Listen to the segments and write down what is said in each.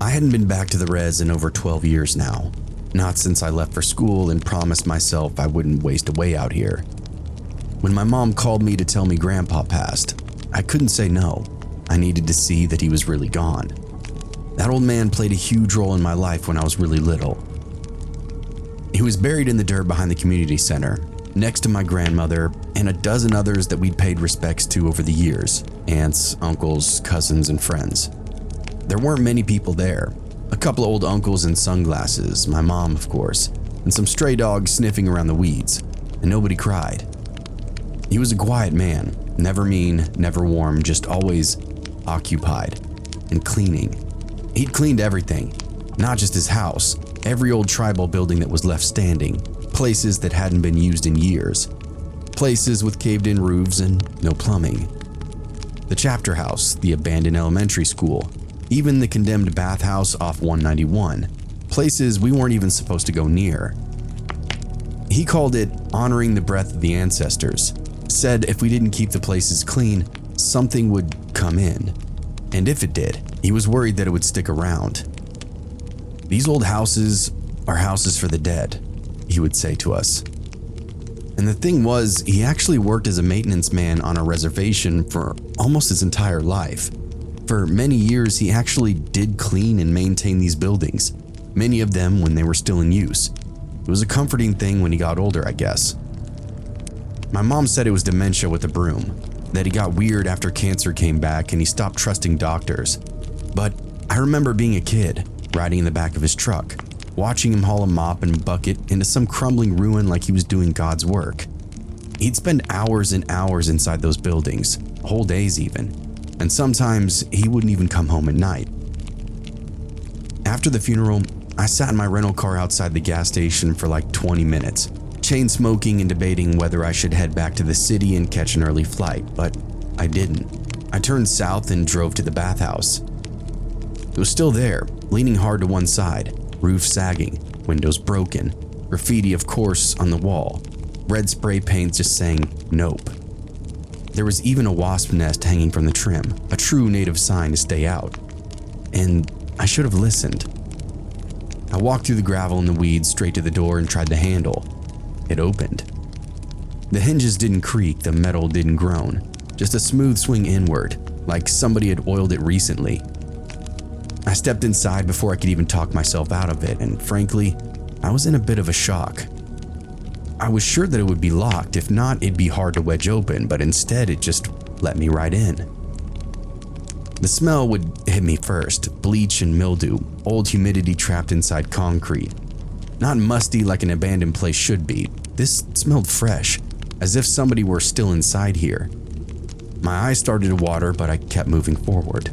I hadn't been back to the res in over 12 years now, not since I left for school and promised myself I wouldn't waste away out here. When my mom called me to tell me Grandpa passed, I couldn't say no. I needed to see that he was really gone. That old man played a huge role in my life when I was really little. He was buried in the dirt behind the community center, next to my grandmother and a dozen others that we'd paid respects to over the years, aunts, uncles, cousins, and friends. There weren't many people there. A couple of old uncles in sunglasses, my mom of course, and some stray dogs sniffing around the weeds, and nobody cried. He was a quiet man, never mean, never warm, just always occupied and cleaning. He'd cleaned everything, not just his house, every old tribal building that was left standing, places that hadn't been used in years, places with caved-in roofs and no plumbing. The chapter house, the abandoned elementary school, even the condemned bathhouse off 191, places we weren't even supposed to go near. He called it honoring the breath of the ancestors, said if we didn't keep the places clean, something would come in. And if it did, he was worried that it would stick around. These old houses are houses for the dead, he would say to us. And the thing was, he actually worked as a maintenance man on a reservation for almost his entire life. For many years, he actually did clean and maintain these buildings, many of them when they were still in use. It was a comforting thing when he got older, I guess. My mom said it was dementia with a broom, that he got weird after cancer came back and he stopped trusting doctors. But I remember being a kid, riding in the back of his truck, watching him haul a mop and bucket into some crumbling ruin like he was doing God's work. He'd spend hours and hours inside those buildings, whole days even, and sometimes he wouldn't even come home at night. After the funeral, I sat in my rental car outside the gas station for like 20 minutes, chain smoking and debating whether I should head back to the city and catch an early flight, but I didn't. I turned south and drove to the bathhouse. It was still there, leaning hard to one side, roof sagging, windows broken, graffiti of course on the wall, red spray paint just saying nope. There was even a wasp nest hanging from the trim, a true native sign to stay out. And I should have listened. I walked through the gravel and the weeds straight to the door and tried the handle. It opened. The hinges didn't creak, the metal didn't groan, just a smooth swing inward, like somebody had oiled it recently. I stepped inside before I could even talk myself out of it, and frankly, I was in a bit of a shock. I was sure that it would be locked, if not, it'd be hard to wedge open, but instead it just let me right in. The smell would hit me first, bleach and mildew, old humidity trapped inside concrete. Not musty like an abandoned place should be, this smelled fresh, as if somebody were still inside here. My eyes started to water, but I kept moving forward.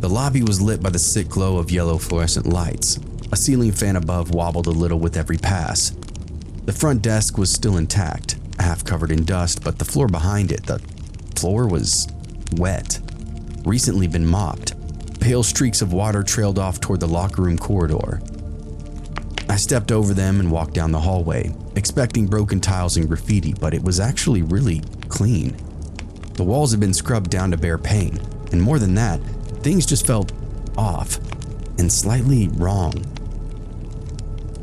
The lobby was lit by the sick glow of yellow fluorescent lights. A ceiling fan above wobbled a little with every pass. The front desk was still intact, half covered in dust, but the floor behind it, the floor was wet, recently been mopped. Pale streaks of water trailed off toward the locker room corridor. I stepped over them and walked down the hallway, expecting broken tiles and graffiti, but it was actually really clean. The walls had been scrubbed down to bare paint, and more than that, things just felt off and slightly wrong.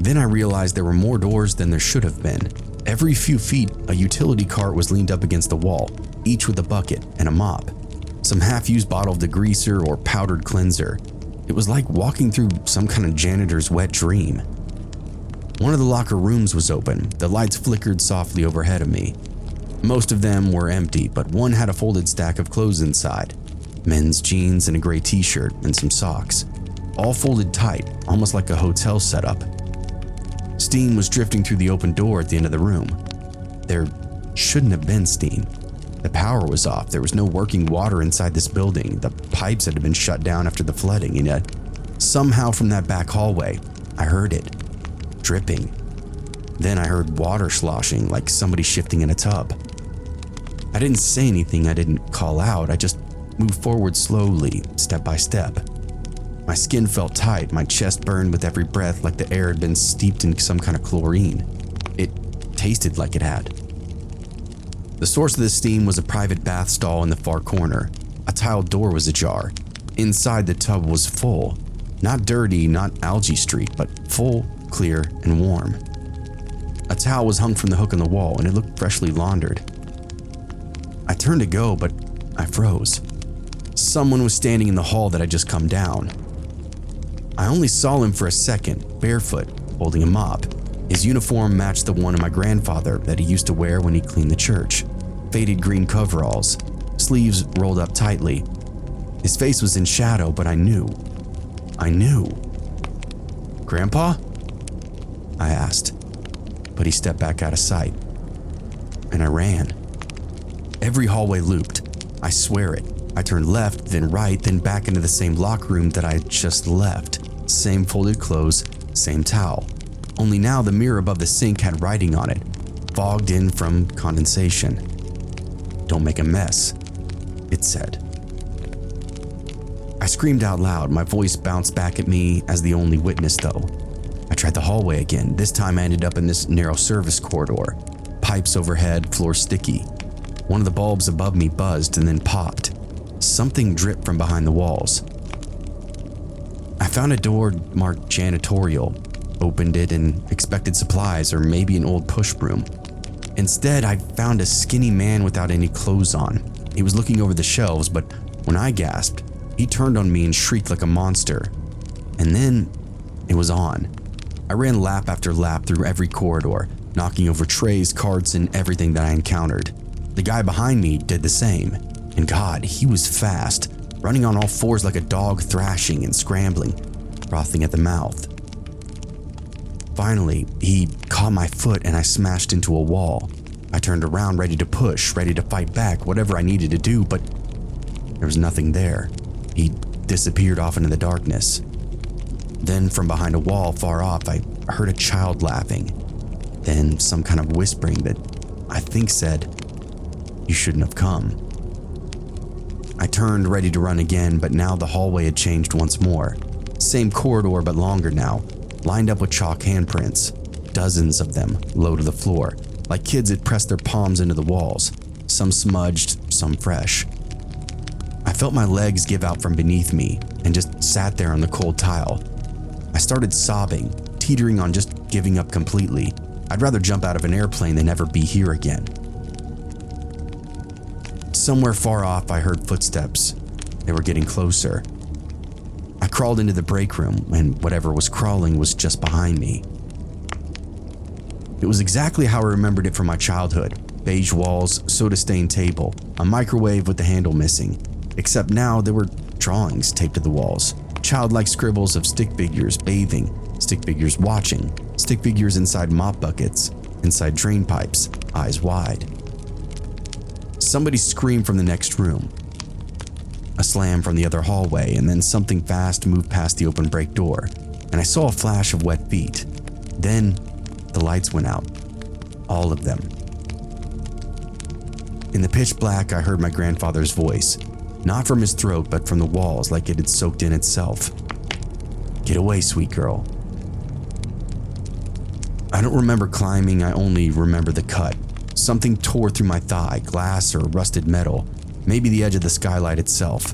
Then I realized there were more doors than there should have been. Every few feet, a utility cart was leaned up against the wall, each with a bucket and a mop, some half-used bottle of degreaser or powdered cleanser. It was like walking through some kind of janitor's wet dream. One of the locker rooms was open, the lights flickered softly overhead of me. Most of them were empty, but one had a folded stack of clothes inside. Men's jeans and a gray t-shirt and some socks, all folded tight, almost like a hotel setup. Steam was drifting through the open door at the end of the room. There shouldn't have been steam. The power was off, there was no working water inside this building, the pipes had been shut down after the flooding, and yet, somehow from that back hallway, I heard it, dripping. Then I heard water sloshing like somebody shifting in a tub. I didn't say anything, I didn't call out, I just moved forward slowly, step by step. My skin felt tight, my chest burned with every breath like the air had been steeped in some kind of chlorine. It tasted like it had. The source of the steam was a private bath stall in the far corner. A tiled door was ajar. Inside, the tub was full. Not dirty, not algae streaked, but full, clear, and warm. A towel was hung from the hook on the wall, and it looked freshly laundered. I turned to go, but I froze. Someone was standing in the hall that I'd just come down. I only saw him for a second, barefoot, holding a mop. His uniform matched the one of my grandfather that he used to wear when he cleaned the church. Faded green coveralls, sleeves rolled up tightly. His face was in shadow, but I knew. "Grandpa?" I asked, but he stepped back out of sight. And I ran. Every hallway looped. I swear it. I turned left, then right, then back into the same locker room that I had just left. Same folded clothes, same towel. Only now the mirror above the sink had writing on it, fogged in from condensation. "Don't make a mess," it said. I screamed out loud. My voice bounced back at me as the only witness, though. I tried the hallway again. This time I ended up in this narrow service corridor. Pipes overhead, floor sticky. One of the bulbs above me buzzed and then popped. Something dripped from behind the walls. I found a door marked janitorial, opened it and expected supplies or maybe an old push broom. Instead, I found a skinny man without any clothes on. He was looking over the shelves, but when I gasped, he turned on me and shrieked like a monster. And then it was on. I ran lap after lap through every corridor, knocking over trays, carts, and everything that I encountered. The guy behind me did the same. And God, he was fast, running on all fours like a dog, thrashing and scrambling, frothing at the mouth. Finally, he caught my foot and I smashed into a wall. I turned around, ready to push, ready to fight back, whatever I needed to do, but there was nothing there. He disappeared off into the darkness. Then from behind a wall far off, I heard a child laughing. Then some kind of whispering that I think said, "You shouldn't have come." I turned, ready to run again, but now the hallway had changed once more. Same corridor, but longer now, lined up with chalk handprints. Dozens of them, low to the floor, like kids had pressed their palms into the walls, some smudged, some fresh. I felt my legs give out from beneath me and just sat there on the cold tile. I started sobbing, teetering on just giving up completely. I'd rather jump out of an airplane than ever be here again. Somewhere far off, I heard footsteps. They were getting closer. I crawled into the break room, and whatever was crawling was just behind me. It was exactly how I remembered it from my childhood. Beige walls, soda-stained table, a microwave with the handle missing. Except now there were drawings taped to the walls. Childlike scribbles of stick figures bathing, stick figures watching, stick figures inside mop buckets, inside drain pipes, eyes wide. Somebody screamed from the next room. A slam from the other hallway, and then something fast moved past the open break door, and I saw a flash of wet feet. Then the lights went out. All of them. In the pitch black, I heard my grandfather's voice, not from his throat, but from the walls like it had soaked in itself. "Get away, sweet girl." I don't remember climbing, I only remember the cut. Something tore through my thigh, glass or rusted metal, maybe the edge of the skylight itself.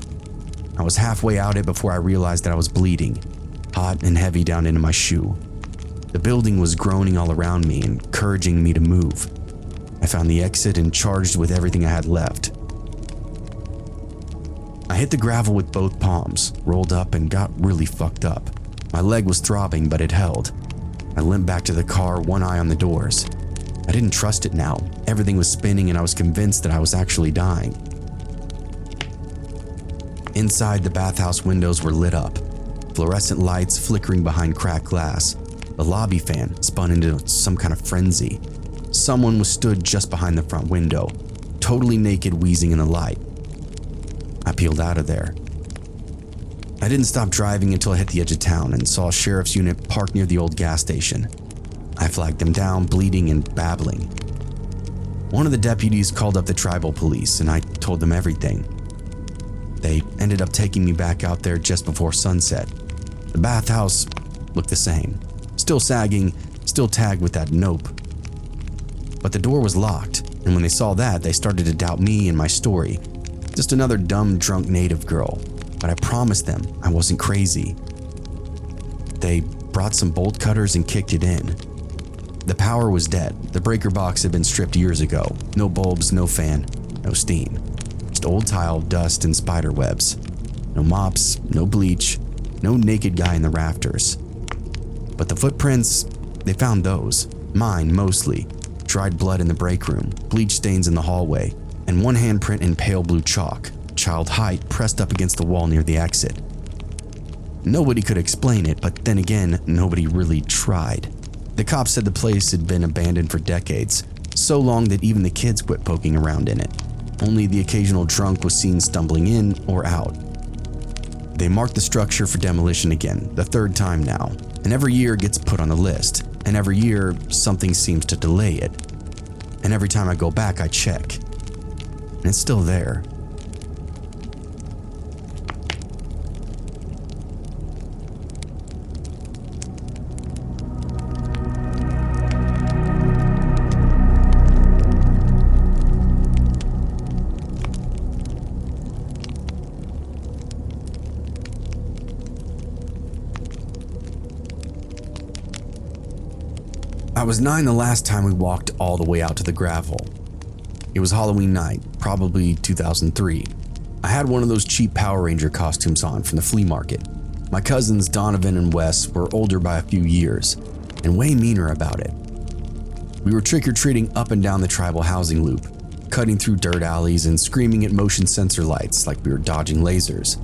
I was halfway out it before I realized that I was bleeding, hot and heavy down into my shoe. The building was groaning all around me, encouraging me to move. I found the exit and charged with everything I had left. I hit the gravel with both palms, rolled up and got really fucked up. My leg was throbbing, but it held. I limped back to the car, one eye on the doors. I didn't trust it now. Everything was spinning and I was convinced that I was actually dying. Inside, the bathhouse windows were lit up, fluorescent lights flickering behind cracked glass. The lobby fan spun into some kind of frenzy. Someone was stood just behind the front window, totally naked, wheezing in the light. I peeled out of there. I didn't stop driving until I hit the edge of town and saw a sheriff's unit parked near the old gas station. I flagged them down, bleeding and babbling. One of the deputies called up the tribal police and I told them everything. They ended up taking me back out there just before sunset. The bathhouse looked the same. Still sagging, still tagged with that nope. But the door was locked, and when they saw that, they started to doubt me and my story. Just another dumb, drunk native girl. but I promised them I wasn't crazy. They brought some bolt cutters and kicked it in. The power was dead. The breaker box had been stripped years ago. No bulbs, no fan, no steam. Just old tile, dust, and spider webs. No mops, no bleach, no naked guy in the rafters. But the footprints, they found those. Mine, mostly. Dried blood in the break room, bleach stains in the hallway, and one handprint in pale blue chalk, child height pressed up against the wall near the exit. Nobody could explain it, but then again, nobody really tried. The cops said the place had been abandoned for decades, so long that even the kids quit poking around in it. Only the occasional drunk was seen stumbling in or out. They marked the structure for demolition again, the third time now, and every year it gets put on the list, and every year something seems to delay it. And every time I go back, I check, and it's still there. I was 9 the last time we walked all the way out to the gravel. It was Halloween night, probably 2003. I had one of those cheap Power Ranger costumes on from the flea market. My cousins Donovan and Wes were older by a few years, and way meaner about it. We were trick-or-treating up and down the tribal housing loop, cutting through dirt alleys and screaming at motion sensor lights like we were dodging lasers.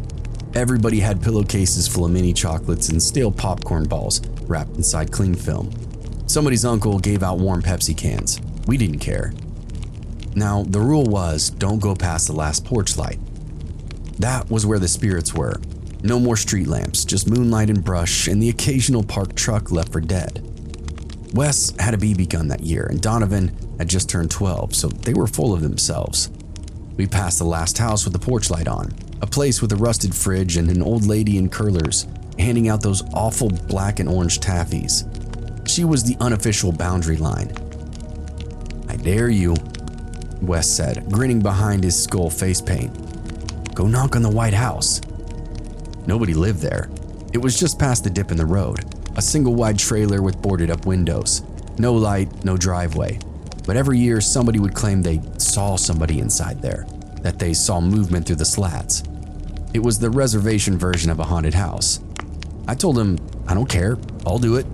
Everybody had pillowcases full of mini chocolates and stale popcorn balls wrapped inside cling film. Somebody's uncle gave out warm Pepsi cans. We didn't care. Now, the rule was don't go past the last porch light. That was where the spirits were. No more street lamps, just moonlight and brush and the occasional parked truck left for dead. Wes had a BB gun that year and Donovan had just turned 12, so they were full of themselves. We passed the last house with the porch light on, a place with a rusted fridge and an old lady in curlers handing out those awful black and orange taffies. She was the unofficial boundary line. "I dare you," Wes said, grinning behind his skull face paint. "Go knock on the White House." Nobody lived there. It was just past the dip in the road, a single wide trailer with boarded up windows. No light, no driveway. But every year somebody would claim they saw somebody inside there, that they saw movement through the slats. It was the reservation version of a haunted house. I told him, "I don't care, I'll do it."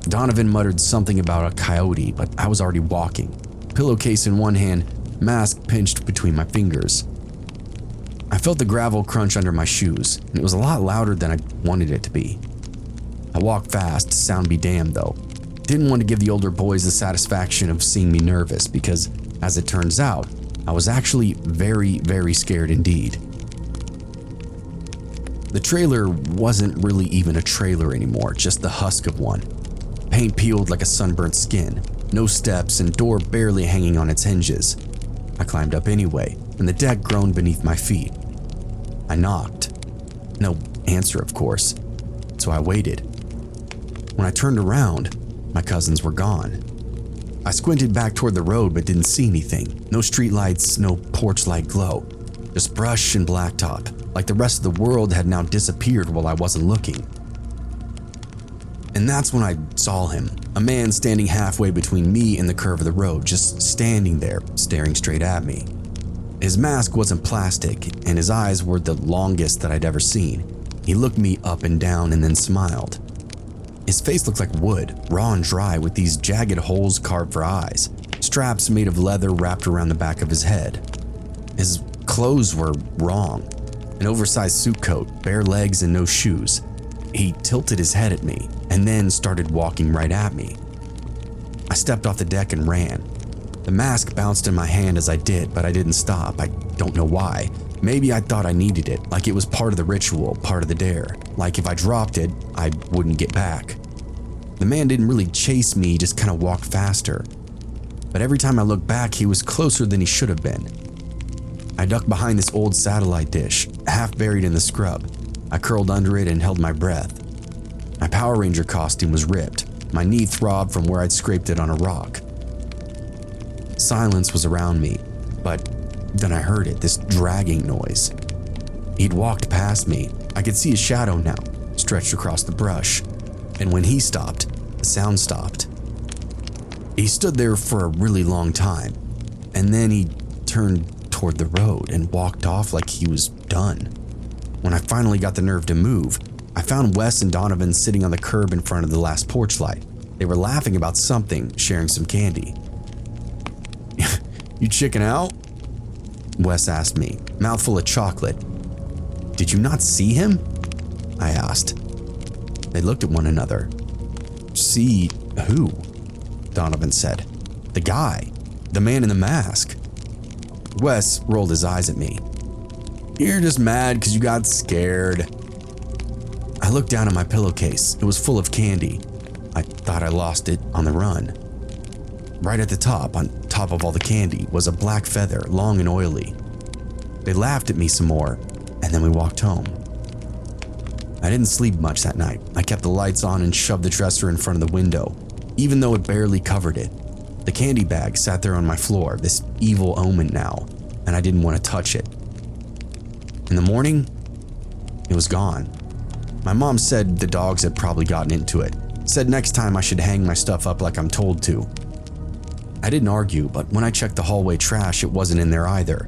Donovan muttered something about a coyote, but I was already walking, pillowcase in one hand, mask pinched between my fingers. I felt the gravel crunch under my shoes, and it was a lot louder than I wanted it to be. I walked fast, sound be damned though. Didn't want to give the older boys the satisfaction of seeing me nervous because, as it turns out, I was actually very, very scared indeed. The trailer wasn't really even a trailer anymore, just the husk of one. Paint peeled like a sunburnt skin, no steps and door barely hanging on its hinges. I climbed up anyway, and the deck groaned beneath my feet. I knocked. No answer, of course, so I waited. When I turned around, my cousins were gone. I squinted back toward the road but didn't see anything. No streetlights, no porch light glow. Just brush and blacktop, like the rest of the world had now disappeared while I wasn't looking. And that's when I saw him, a man standing halfway between me and the curve of the road, just standing there, staring straight at me. His mask wasn't plastic, and his eyes were the longest that I'd ever seen. He looked me up and down and then smiled. His face looked like wood, raw and dry, with these jagged holes carved for eyes, straps made of leather wrapped around the back of his head. His clothes were wrong, an oversized suit coat, bare legs and no shoes. He tilted his head at me and then started walking right at me. I stepped off the deck and ran. The mask bounced in my hand as I did, but I didn't stop. I don't know why. Maybe I thought I needed it, like it was part of the ritual, part of the dare. Like if I dropped it, I wouldn't get back. The man didn't really chase me, he just kind of walked faster. But every time I looked back, he was closer than he should have been. I ducked behind this old satellite dish, half buried in the scrub. I curled under it and held my breath. My Power Ranger costume was ripped. My knee throbbed from where I'd scraped it on a rock. Silence was around me, but then I heard it, this dragging noise. He'd walked past me. I could see his shadow now, stretched across the brush. And when he stopped, the sound stopped. He stood there for a really long time, and then he turned toward the road and walked off like he was done. When I finally got the nerve to move, I found Wes and Donovan sitting on the curb in front of the last porch light. They were laughing about something, sharing some candy. "You chicken out?" Wes asked me, mouthful of chocolate. "Did you not see him?" I asked. They looked at one another. "See who?" Donovan said. "The guy. The man in the mask." Wes rolled his eyes at me. "You're just mad because you got scared." I looked down at my pillowcase. It was full of candy. I thought I lost it on the run. Right at the top, on top of all the candy, was a black feather, long and oily. They laughed at me some more, and then we walked home. I didn't sleep much that night. I kept the lights on and shoved the dresser in front of the window, even though it barely covered it. The candy bag sat there on my floor, this evil omen now, and I didn't want to touch it. In the morning, it was gone. My mom said the dogs had probably gotten into it, said next time I should hang my stuff up like I'm told to. I didn't argue, but when I checked the hallway trash, it wasn't in there either.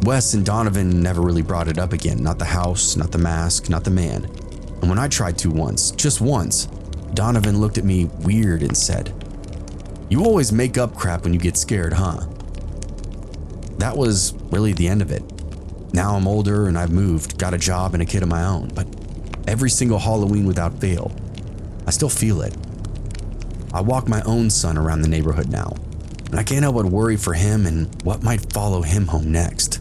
Wes and Donovan never really brought it up again, not the house, not the mask, not the man. And when I tried to once, just once, Donovan looked at me weird and said, "You always make up crap when you get scared, huh?" That was really the end of it. Now I'm older and I've moved, got a job and a kid of my own, but every single Halloween without fail, I still feel it. I walk my own son around the neighborhood now, and I can't help but worry for him and what might follow him home next.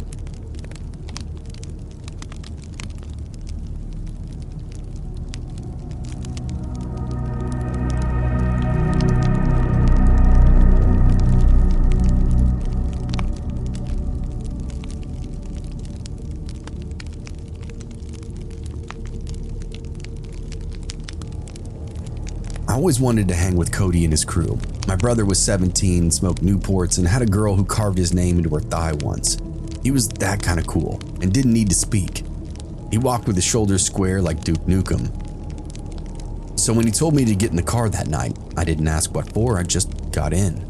I always wanted to hang with Cody and his crew. My brother was 17, smoked Newports, and had a girl who carved his name into her thigh once. He was that kind of cool and didn't need to speak. He walked with his shoulders square like Duke Nukem. So when he told me to get in the car that night, I didn't ask what for, I just got in.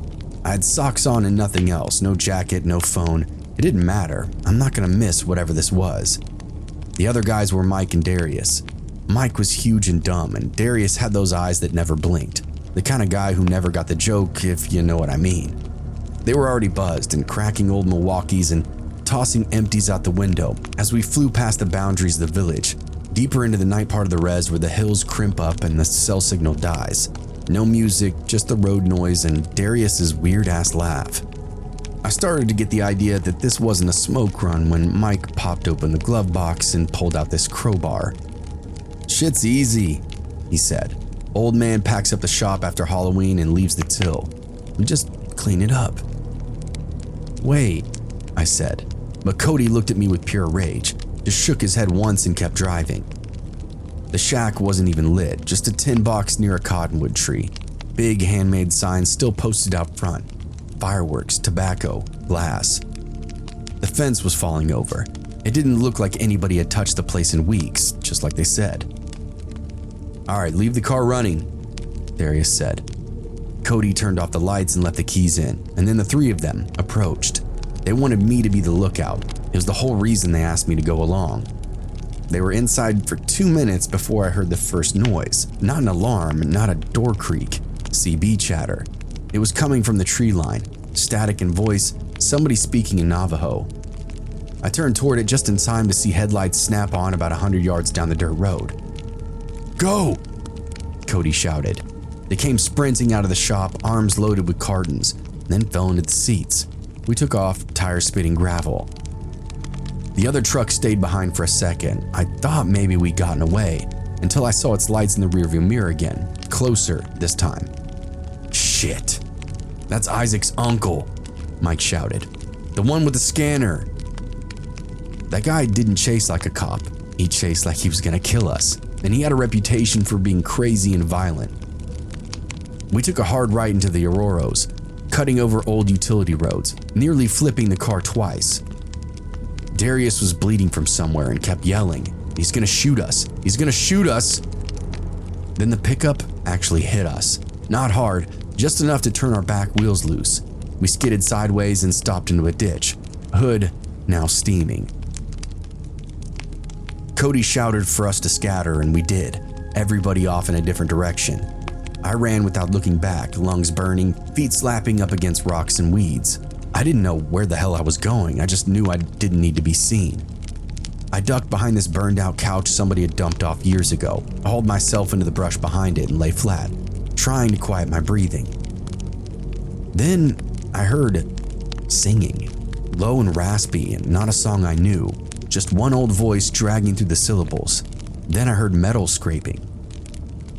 I had socks on and nothing else, no jacket, no phone. It didn't matter. I'm not gonna miss whatever this was. The other guys were Mike and Darius. Mike was huge and dumb, and Darius had those eyes that never blinked. The kind of guy who never got the joke, if you know what I mean. They were already buzzed and cracking old Milwaukees and tossing empties out the window as we flew past the boundaries of the village, deeper into the night part of the res where the hills crimp up and the cell signal dies. No music, just the road noise and Darius's weird-ass laugh. I started to get the idea that this wasn't a smoke run when Mike popped open the glove box and pulled out this crowbar. "Shit's easy," he said. "Old man packs up the shop after Halloween and leaves the till. We just clean it up." "Wait," I said, but Cody looked at me with pure rage, just shook his head once and kept driving. The shack wasn't even lit, just a tin box near a cottonwood tree. Big handmade signs still posted out front. Fireworks, tobacco, glass. The fence was falling over. It didn't look like anybody had touched the place in weeks, just like they said. "All right, leave the car running," Darius said. Cody turned off the lights and let the keys in, and then the three of them approached. They wanted me to be the lookout. It was the whole reason they asked me to go along. They were inside for 2 minutes before I heard the first noise. Not an alarm, not a door creak. CB chatter. It was coming from the tree line. Static in voice, somebody speaking in Navajo. I turned toward it just in time to see headlights snap on about 100 yards down the dirt road. "Go!" Cody shouted. They came sprinting out of the shop, arms loaded with cartons, then fell into the seats. We took off, tires spitting gravel. The other truck stayed behind for a second. I thought maybe we'd gotten away, until I saw its lights in the rearview mirror again, closer this time. "Shit! That's Isaac's uncle," Mike shouted. "The one with the scanner." That guy didn't chase like a cop. He chased like he was gonna kill us, and he had a reputation for being crazy and violent. We took a hard right into the Auroros, cutting over old utility roads, nearly flipping the car twice. Darius was bleeding from somewhere and kept yelling, "He's gonna shoot us! He's gonna shoot us!" Then the pickup actually hit us. Not hard, just enough to turn our back wheels loose. We skidded sideways and stopped into a ditch, hood now steaming. Cody shouted for us to scatter, and we did, everybody off in a different direction. I ran without looking back, lungs burning, feet slapping up against rocks and weeds. I didn't know where the hell I was going, I just knew I didn't need to be seen. I ducked behind this burned out couch somebody had dumped off years ago. I hauled myself into the brush behind it and lay flat, trying to quiet my breathing. Then I heard singing, low and raspy and not a song I knew, just one old voice dragging through the syllables. Then I heard metal scraping.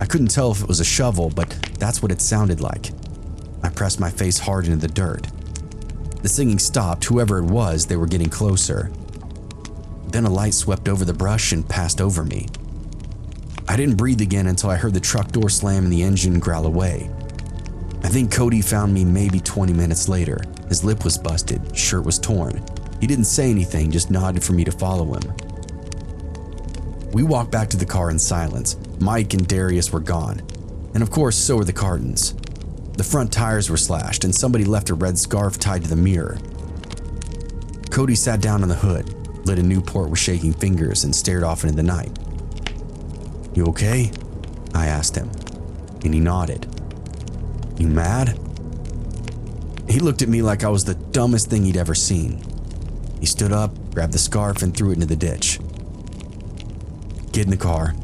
I couldn't tell if it was a shovel, but that's what it sounded like. I pressed my face hard into the dirt. The singing stopped, whoever it was, they were getting closer. Then a light swept over the brush and passed over me. I didn't breathe again until I heard the truck door slam and the engine growl away. I think Cody found me maybe 20 minutes later. His lip was busted, shirt was torn. He didn't say anything, just nodded for me to follow him. We walked back to the car in silence. Mike and Darius were gone. And of course, so were the cartons. The front tires were slashed and somebody left a red scarf tied to the mirror. Cody sat down on the hood, lit a Newport with shaking fingers and stared off into the night. "You okay?" I asked him, and he nodded. "You mad?" He looked at me like I was the dumbest thing he'd ever seen. He stood up, grabbed the scarf, and threw it into the ditch. "Get in the car."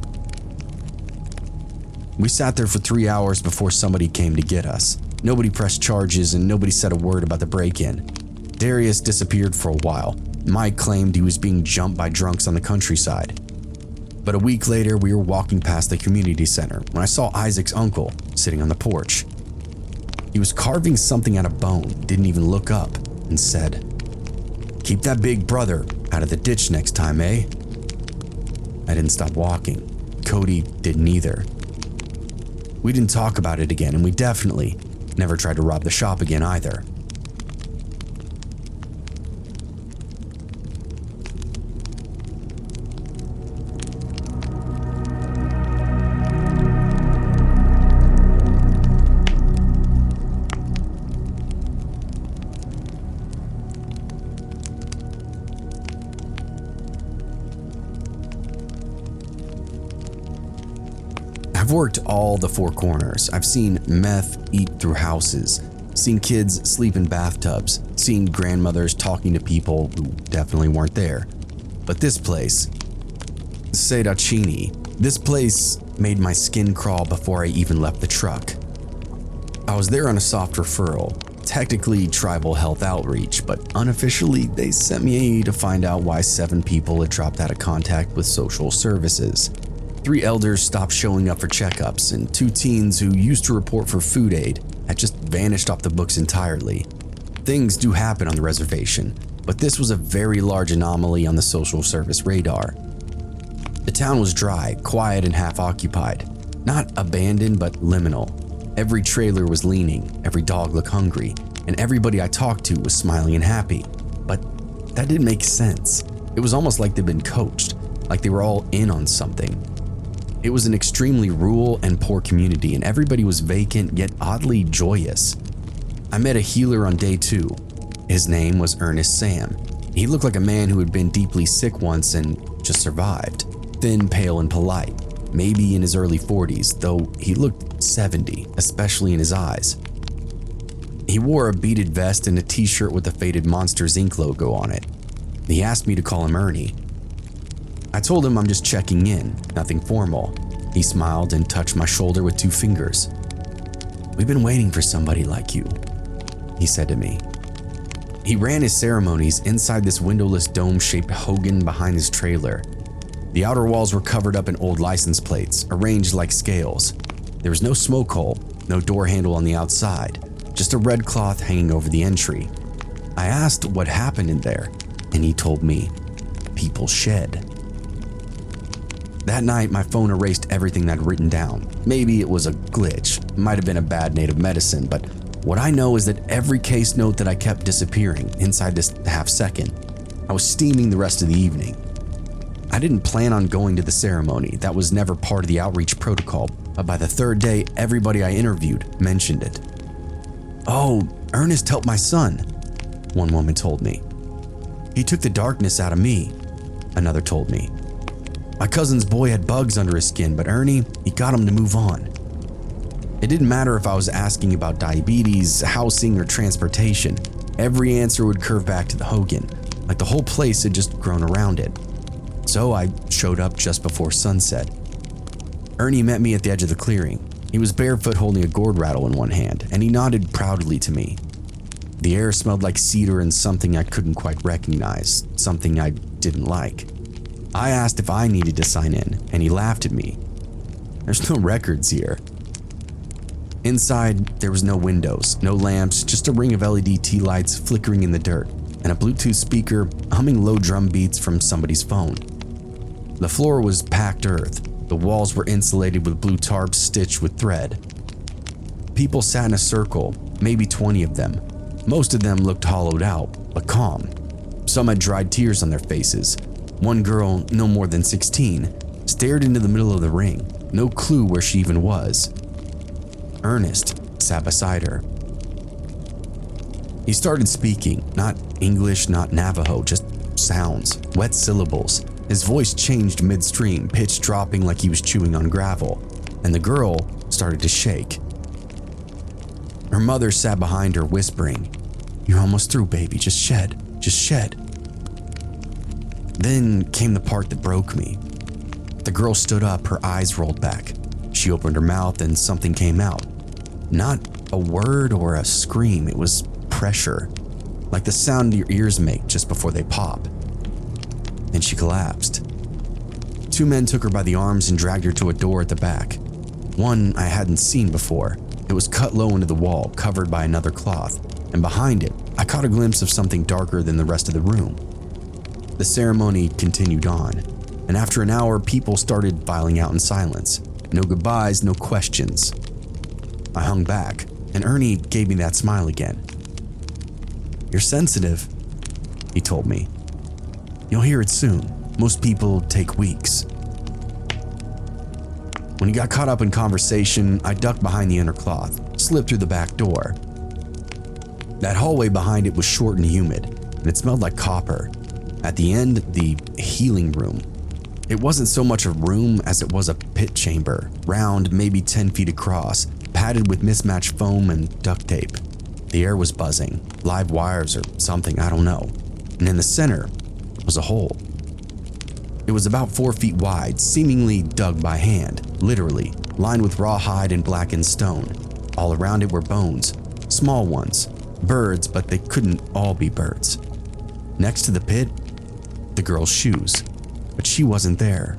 We sat there for 3 hours before somebody came to get us. Nobody pressed charges and nobody said a word about the break-in. Darius disappeared for a while. Mike claimed he was being jumped by drunks on the countryside. But a week later, we were walking past the community center when I saw Isaac's uncle sitting on the porch. He was carving something out of bone, didn't even look up, and said, "Keep that big brother out of the ditch next time, eh?" I didn't stop walking. Cody didn't either. We didn't talk about it again, and we definitely never tried to rob the shop again either. I've worked all the four corners. I've seen meth eat through houses, seen kids sleep in bathtubs, seen grandmothers talking to people who definitely weren't there. But this place, �\滂𝐷𝐾𝐿, this place made my skin crawl before I even left the truck. I was there on a soft referral, technically tribal health outreach, but unofficially they sent me to find out why 7 people had dropped out of contact with social services. 3 elders stopped showing up for checkups, and 2 teens who used to report for food aid had just vanished off the books entirely. Things do happen on the reservation, but this was a very large anomaly on the social service radar. The town was dry, quiet, and half occupied. Not abandoned, but liminal. Every trailer was leaning, every dog looked hungry, and everybody I talked to was smiling and happy. But that didn't make sense. It was almost like they'd been coached, like they were all in on something. It was an extremely rural and poor community, and everybody was vacant yet oddly joyous. I met a healer on day 2. His name was Ernest Sam. He looked like a man who had been deeply sick once and just survived. Thin, pale, and polite. Maybe in his early 40s, though he looked 70, especially in his eyes. He wore a beaded vest and a t-shirt with the faded Monsters Inc. logo on it. He asked me to call him Ernie. I told him I'm just checking in, nothing formal. He smiled and touched my shoulder with 2 fingers. "We've been waiting for somebody like you," he said to me. He ran his ceremonies inside this windowless dome-shaped hogan behind his trailer. The outer walls were covered up in old license plates, arranged like scales. There was no smoke hole, no door handle on the outside, just a red cloth hanging over the entry. I asked what happened in there, and he told me, people shed. That night, my phone erased everything I'd written down. Maybe it was a glitch, might have been a bad native medicine, but what I know is that every case note that I kept disappearing inside this half second, I was steaming the rest of the evening. I didn't plan on going to the ceremony. That was never part of the outreach protocol, but by the third day, everybody I interviewed mentioned it. "Oh, Ernest helped my son," one woman told me. "He took the darkness out of me," another told me. "My cousin's boy had bugs under his skin, but Ernie, he got him to move on." It didn't matter if I was asking about diabetes, housing, or transportation. Every answer would curve back to the Hogan, like the whole place had just grown around it. So I showed up just before sunset. Ernie met me at the edge of the clearing. He was barefoot holding a gourd rattle in one hand, and he nodded proudly to me. The air smelled like cedar and something I couldn't quite recognize, something I didn't like. I asked if I needed to sign in, and he laughed at me. "There's no records here." Inside, there was no windows, no lamps, just a ring of LED tea lights flickering in the dirt, and a Bluetooth speaker humming low drum beats from somebody's phone. The floor was packed earth. The walls were insulated with blue tarps stitched with thread. People sat in a circle, maybe 20 of them. Most of them looked hollowed out, but calm. Some had dried tears on their faces. One girl, no more than 16, stared into the middle of the ring, no clue where she even was. Ernest sat beside her. He started speaking, not English, not Navajo, just sounds, wet syllables. His voice changed midstream, pitch dropping like he was chewing on gravel, and the girl started to shake. Her mother sat behind her, whispering, "You're almost through, baby, just shed. Then came the part that broke me. The girl stood up, her eyes rolled back. She opened her mouth and something came out. Not a word or a scream, it was pressure, like the sound your ears make just before they pop. Then she collapsed. Two men took her by the arms and dragged her to a door at the back. One I hadn't seen before. It was cut low into the wall, covered by another cloth, and behind it, I caught a glimpse of something darker than the rest of the room. The ceremony continued on, and after an hour, people started filing out in silence. No goodbyes, no questions. I hung back, and Ernie gave me that smile again. "You're sensitive," he told me. "You'll hear it soon. Most people take weeks." When he got caught up in conversation, I ducked behind the inner cloth, slipped through the back door. That hallway behind it was short and humid, and it smelled like copper. At the end, the healing room. It wasn't so much a room as it was a pit chamber, round, maybe 10 feet across, padded with mismatched foam and duct tape. The air was buzzing, live wires or something, I don't know. And in the center was a hole. It was about 4 feet wide, seemingly dug by hand, literally, lined with rawhide and blackened stone. All around it were bones, small ones, birds, but they couldn't all be birds. Next to the pit, the girl's shoes, but she wasn't there.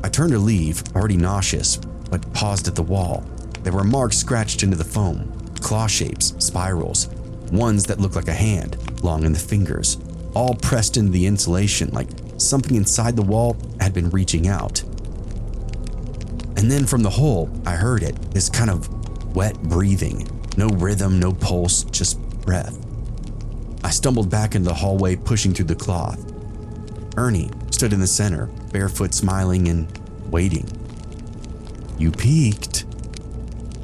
I turned to leave, already nauseous, but paused at the wall. There were marks scratched into the foam, claw shapes, spirals, ones that looked like a hand, long in the fingers, all pressed into the insulation like something inside the wall had been reaching out. And then from the hole, I heard it, this kind of wet breathing. No rhythm, no pulse, just breath. I stumbled back into the hallway, pushing through the cloth. Ernie stood in the center, barefoot, smiling and waiting. "You peeked,"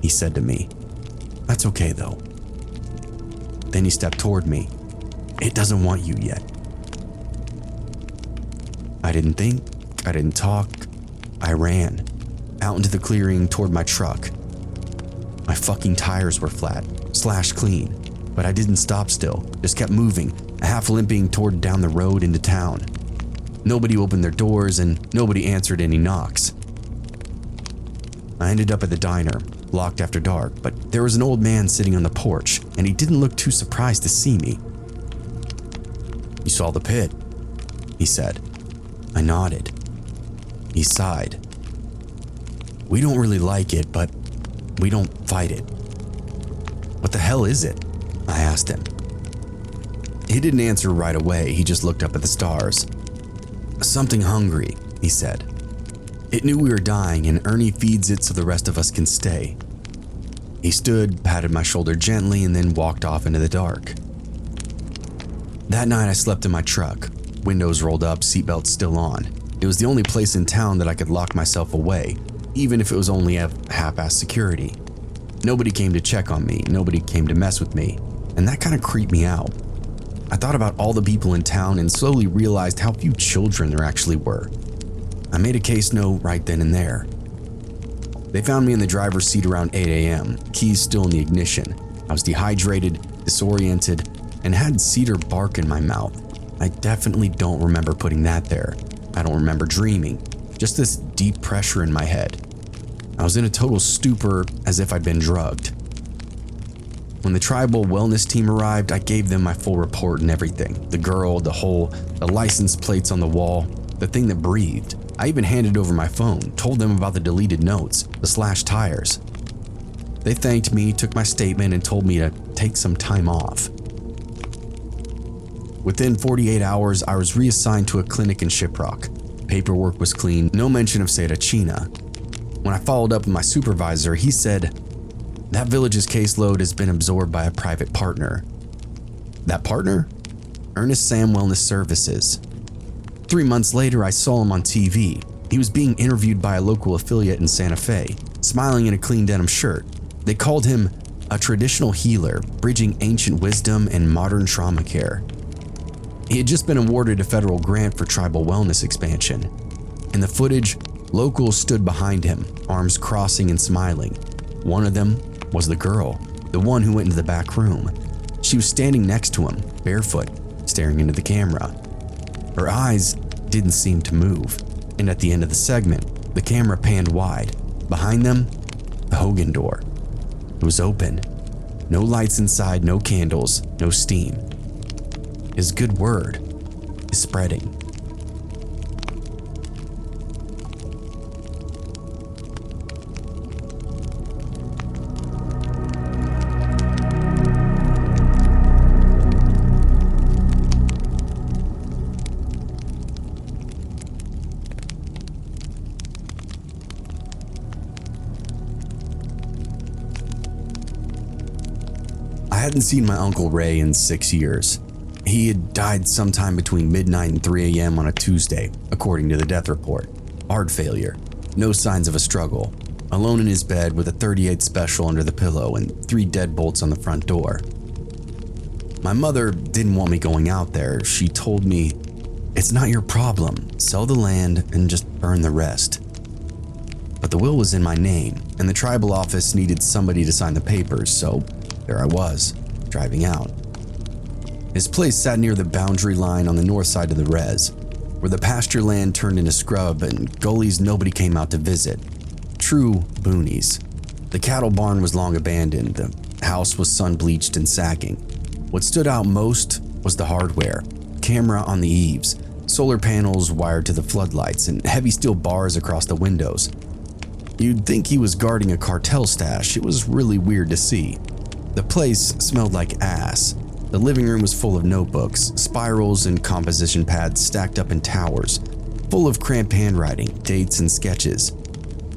he said to me. "That's okay though." Then he stepped toward me. "It doesn't want you yet." I didn't think, I didn't talk. I ran out into the clearing toward my truck. My fucking tires were flat, slashed clean, but I didn't stop still, just kept moving, half limping toward down the road into town. Nobody opened their doors and nobody answered any knocks. I ended up at the diner, locked after dark, but there was an old man sitting on the porch and he didn't look too surprised to see me. "You saw the pit," he said. I nodded. He sighed. "We don't really like it, but we don't fight it." "What the hell is it?" I asked him. He didn't answer right away, he just looked up at the stars. "Something hungry," he said. "It knew we were dying and Ernie feeds it so the rest of us can stay." He stood, patted my shoulder gently, and then walked off into the dark. That night I slept in my truck, windows rolled up, seatbelt still on. It was the only place in town that I could lock myself away, even if it was only at half-ass security. Nobody came to check on me, nobody came to mess with me, and that kind of creeped me out. I thought about all the people in town and slowly realized how few children there actually were. I made a case note right then and there. They found me in the driver's seat around 8 a.m., keys still in the ignition. I was dehydrated, disoriented, and had cedar bark in my mouth. I definitely don't remember putting that there. I don't remember dreaming, just this deep pressure in my head. I was in a total stupor, as if I'd been drugged. When the tribal wellness team arrived, I gave them my full report and everything. The girl, the hole, the license plates on the wall, the thing that breathed. I even handed over my phone, told them about the deleted notes, the slashed tires. They thanked me, took my statement, and told me to take some time off. Within 48 hours, I was reassigned to a clinic in Shiprock. Paperwork was clean, no mention of 𝐬𝐿. When I followed up with my supervisor, he said, that village's caseload has been absorbed by a private partner. That partner? Ernest Sam Wellness Services. 3 months later, I saw him on TV. He was being interviewed by a local affiliate in Santa Fe, smiling in a clean denim shirt. They called him a traditional healer, bridging ancient wisdom and modern trauma care. He had just been awarded a federal grant for tribal wellness expansion. In the footage, locals stood behind him, arms crossing and smiling. One of them was the girl, the one who went into the back room. She was standing next to him, barefoot, staring into the camera. Her eyes didn't seem to move, and at the end of the segment, the camera panned wide. Behind them, the Hogan door. It was open. No lights inside, no candles, no steam. His good word is spreading. I hadn't seen my Uncle Ray in 6 years. He had died sometime between midnight and 3 a.m. on a Tuesday, according to the death report. Heart failure, no signs of a struggle, alone in his bed with a .38 special under the pillow and 3 deadbolts on the front door. My mother didn't want me going out there. She told me, "It's not your problem. Sell the land and just burn the rest." But the will was in my name, and the tribal office needed somebody to sign the papers, so there I was, driving out. His place sat near the boundary line on the north side of the res, where the pasture land turned into scrub and gullies nobody came out to visit. True boonies. The cattle barn was long abandoned, the house was sun-bleached and sagging. What stood out most was the hardware. Camera on the eaves, solar panels wired to the floodlights, and heavy steel bars across the windows. You'd think he was guarding a cartel stash. It was really weird to see. The place smelled like ass. The living room was full of notebooks, spirals, and composition pads stacked up in towers, full of cramped handwriting, dates, and sketches.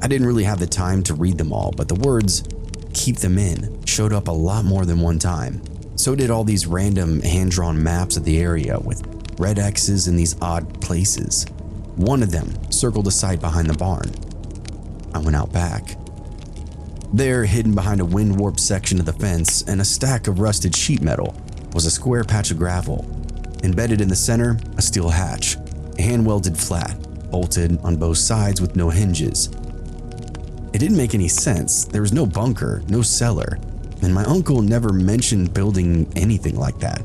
I didn't really have the time to read them all, but the words, "keep them in," showed up a lot more than one time. So did all these random hand-drawn maps of the area with red X's in these odd places. One of them circled a site behind the barn. I went out back. There, hidden behind a wind-warped section of the fence and a stack of rusted sheet metal, was a square patch of gravel. Embedded in the center, a steel hatch, hand-welded flat, bolted on both sides with no hinges. It didn't make any sense. There was no bunker, no cellar, and my uncle never mentioned building anything like that.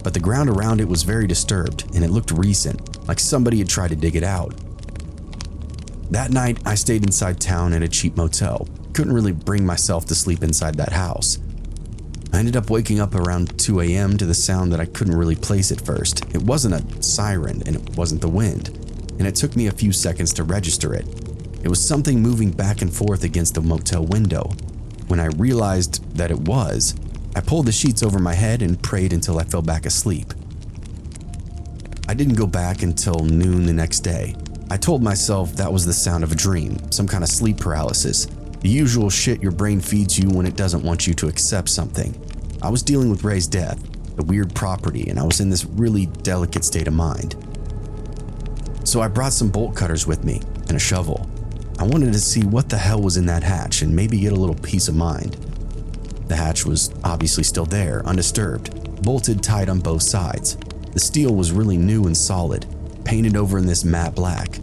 But the ground around it was very disturbed, and it looked recent, like somebody had tried to dig it out. That night, I stayed inside town at a cheap motel. Couldn't really bring myself to sleep inside that house. I ended up waking up around 2 a.m. to the sound that I couldn't really place at first. It wasn't a siren, and it wasn't the wind, and it took me a few seconds to register it. It was something moving back and forth against the motel window. When I realized that it was, I pulled the sheets over my head and prayed until I fell back asleep. I didn't go back until noon the next day. I told myself that was the sound of a dream, some kind of sleep paralysis. The usual shit your brain feeds you when it doesn't want you to accept something. I was dealing with Ray's death, the weird property, and I was in this really delicate state of mind. So I brought some bolt cutters with me and a shovel. I wanted to see what the hell was in that hatch and maybe get a little peace of mind. The hatch was obviously still there, undisturbed, bolted tight on both sides. The steel was really new and solid, painted over in this matte black.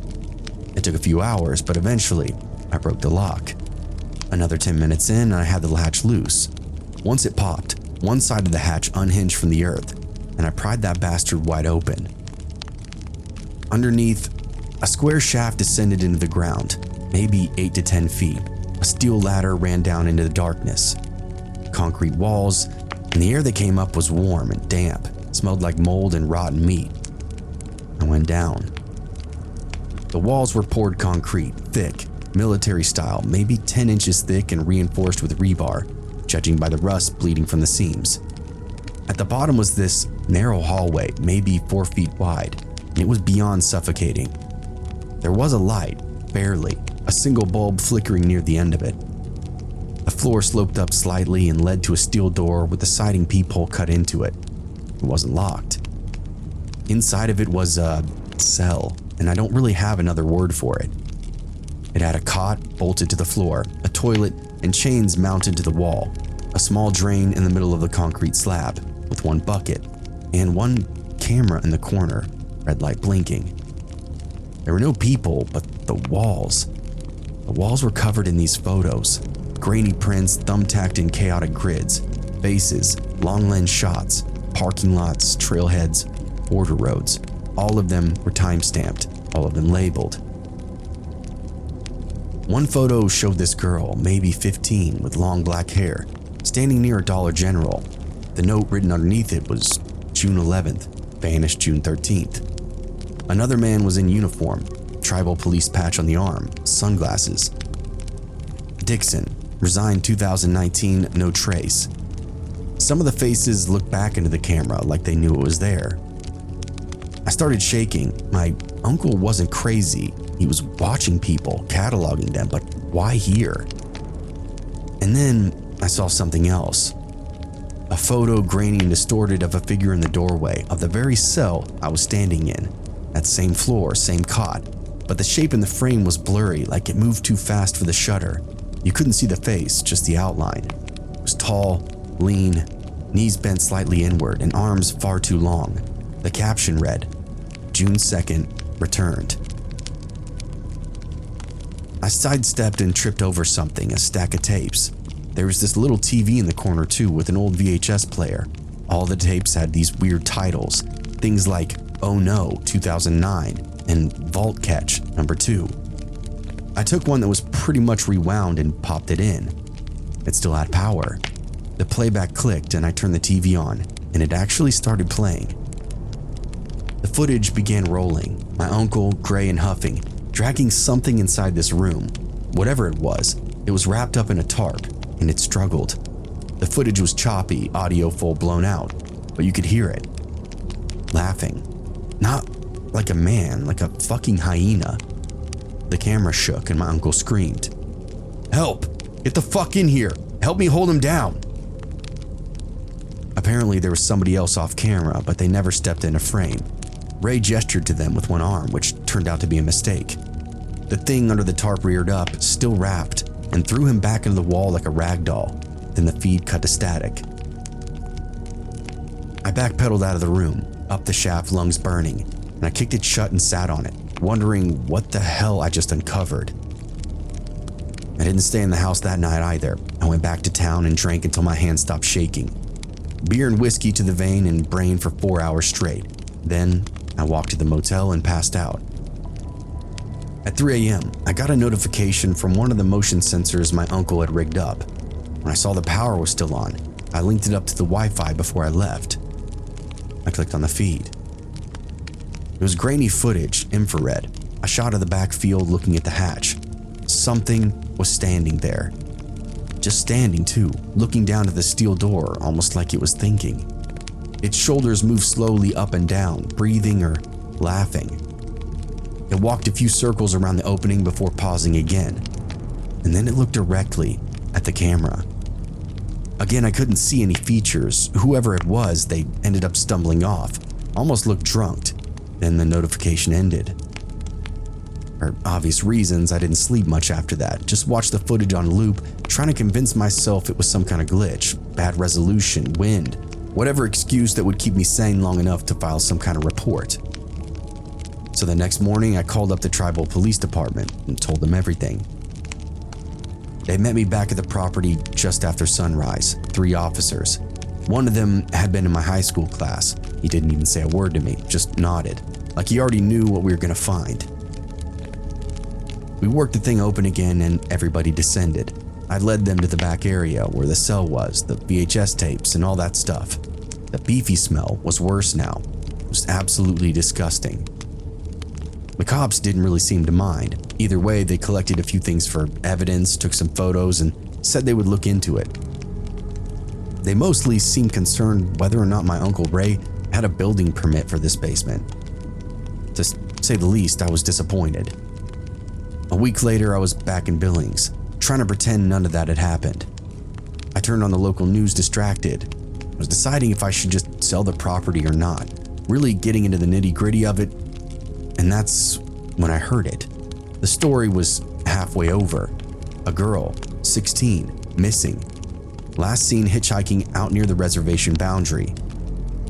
It took a few hours, but eventually I broke the lock. Another 10 minutes in, and I had the latch loose. Once it popped, one side of the hatch unhinged from the earth, and I pried that bastard wide open. Underneath, a square shaft descended into the ground, maybe 8 to 10 feet. A steel ladder ran down into the darkness. Concrete walls, and the air that came up was warm and damp, smelled like mold and rotten meat. I went down. The walls were poured concrete, thick, military style, maybe 10 inches thick and reinforced with rebar, judging by the rust bleeding from the seams. At the bottom was this narrow hallway, maybe 4 feet wide, and it was beyond suffocating. There was a light, barely, a single bulb flickering near the end of it. The floor sloped up slightly and led to a steel door with a siding peephole cut into it. It wasn't locked. Inside of it was a cell, and I don't really have another word for it. It had a cot bolted to the floor, a toilet, and chains mounted to the wall, a small drain in the middle of the concrete slab with one bucket, and one camera in the corner, red light blinking. There were no people, but the walls. The walls were covered in these photos, grainy prints thumbtacked in chaotic grids, faces, long lens shots, parking lots, trailheads, border roads. All of them were time-stamped, all of them labeled. One photo showed this girl, maybe 15, with long black hair, standing near a Dollar General. The note written underneath it was June 11th, vanished June 13th. Another man was in uniform, tribal police patch on the arm, sunglasses. Dixon, resigned 2019, no trace. Some of the faces looked back into the camera like they knew it was there. I started shaking. My uncle wasn't crazy. He was watching people, cataloging them, but why here? And then I saw something else. A photo, grainy and distorted, of a figure in the doorway of the very cell I was standing in. That same floor, same cot, but the shape in the frame was blurry, like it moved too fast for the shutter. You couldn't see the face, just the outline. It was tall, lean, knees bent slightly inward, and arms far too long. The caption read, June 2nd, returned. I sidestepped and tripped over something, a stack of tapes. There was this little TV in the corner too, with an old VHS player. All the tapes had these weird titles, things like Oh No, 2009, and Vault Catch, #2. I took one that was pretty much rewound and popped it in. It still had power. The playback clicked and I turned the TV on, and it actually started playing. The footage began rolling, my uncle, gray and huffing, dragging something inside this room. Whatever it was wrapped up in a tarp, and it struggled. The footage was choppy, audio full blown out, but you could hear it. Laughing. Not like a man, like a fucking hyena. The camera shook and my uncle screamed, "Help! Get the fuck in here! Help me hold him down!" Apparently there was somebody else off camera, but they never stepped into frame. Ray gestured to them with one arm, which turned out to be a mistake. The thing under the tarp reared up, still wrapped, and threw him back into the wall like a rag doll. Then the feed cut to static. I backpedaled out of the room, up the shaft, lungs burning, and I kicked it shut and sat on it, wondering what the hell I just uncovered. I didn't stay in the house that night either. I went back to town and drank until my hands stopped shaking. Beer and whiskey to the vein and brain for 4 hours straight. Then I walked to the motel and passed out. At 3 a.m., I got a notification from one of the motion sensors my uncle had rigged up. When I saw the power was still on, I linked it up to the Wi-Fi before I left. I clicked on the feed. It was grainy footage, infrared, a shot of the backfield looking at the hatch. Something was standing there. Just standing too, looking down at the steel door, almost like it was thinking. Its shoulders moved slowly up and down, breathing or laughing. It walked a few circles around the opening before pausing again, and then it looked directly at the camera. Again, I couldn't see any features. Whoever it was, they ended up stumbling off, almost looked drunk. Then the notification ended. For obvious reasons, I didn't sleep much after that. Just watched the footage on loop, trying to convince myself it was some kind of glitch, bad resolution, wind, whatever excuse that would keep me sane long enough to file some kind of report. So the next morning, I called up the tribal police department and told them everything. They met me back at the property just after sunrise, 3 officers. One of them had been in my high school class. He didn't even say a word to me, just nodded, like he already knew what we were gonna find. We worked the thing open again and everybody descended. I led them to the back area where the cell was, the VHS tapes and all that stuff. The beefy smell was worse now. It was absolutely disgusting. The cops didn't really seem to mind. Either way, they collected a few things for evidence, took some photos, and said they would look into it. They mostly seemed concerned whether or not my Uncle Ray had a building permit for this basement. To say the least, I was disappointed. A week later, I was back in Billings, trying to pretend none of that had happened. I turned on the local news distracted. I was deciding if I should just sell the property or not, really getting into the nitty-gritty of it, and that's when I heard it. The story was halfway over. A girl, 16, missing. Last seen hitchhiking out near the reservation boundary.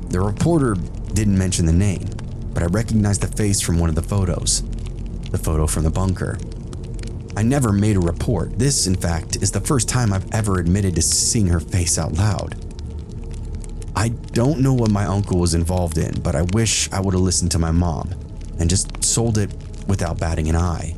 The reporter didn't mention the name, but I recognized the face from one of the photos. The photo from the bunker. I never made a report. This, in fact, is the first time I've ever admitted to seeing her face out loud. I don't know what my uncle was involved in, but I wish I would have listened to my mom and just sold it without batting an eye.